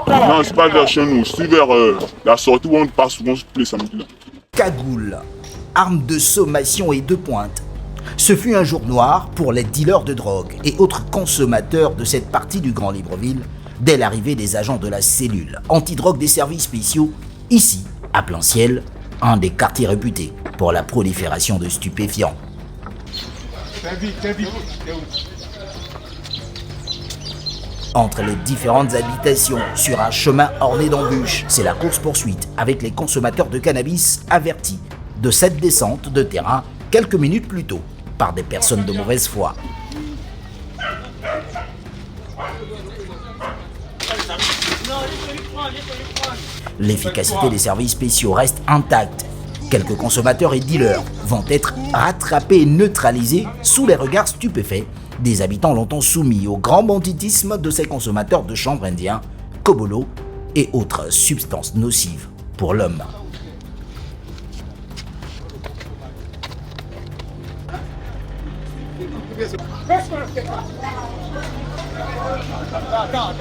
Non, c'est pas vers chez nous, c'est vers la sortie où on passe souvent les samedis là. Cagoule, arme de sommation et de pointe. Ce fut un jour noir pour les dealers de drogue et autres consommateurs de cette partie du Grand Libreville dès l'arrivée des agents de la cellule antidrogue des services spéciaux, ici, à Planciel, un des quartiers réputés pour la prolifération de stupéfiants. Entre les différentes habitations, sur un chemin orné d'embûches, c'est la course-poursuite avec les consommateurs de cannabis avertis de cette descente de terrain quelques minutes plus tôt par des personnes de mauvaise foi. L'efficacité des services spéciaux reste intacte. Quelques consommateurs et dealers vont être rattrapés et neutralisés sous les regards stupéfaits des habitants longtemps soumis au grand banditisme de ces consommateurs de chanvre indien, cobolo et autres substances nocives pour l'homme.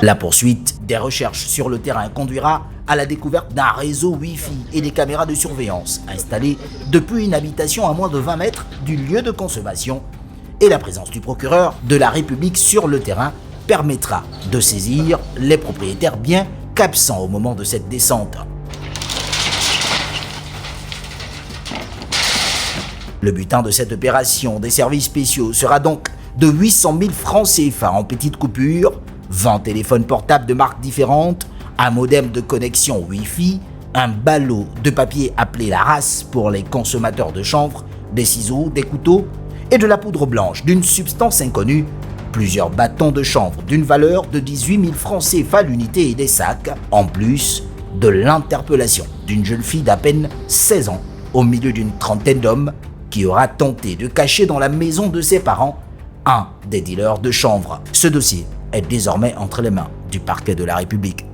La poursuite des recherches sur le terrain conduira à la découverte d'un réseau Wi-Fi et des caméras de surveillance installées depuis une habitation à moins de 20 mètres du lieu de consommation, et la présence du procureur de la République sur le terrain permettra de saisir les propriétaires bien qu'absents au moment de cette descente. Le butin de cette opération des services spéciaux sera donc de 800 000 francs CFA en petites coupures, 20 téléphones portables de marques différentes, un modem de connexion Wi-Fi, un ballot de papier appelé la race pour les consommateurs de chanvre, des ciseaux, des couteaux et de la poudre blanche d'une substance inconnue, plusieurs bâtons de chanvre d'une valeur de 18 000 francs CFA l'unité et des sacs, en plus de l'interpellation d'une jeune fille d'à peine 16 ans au milieu d'une trentaine d'hommes qui aura tenté de cacher dans la maison de ses parents un des dealers de chanvre. Ce dossier est désormais entre les mains du parquet de la République.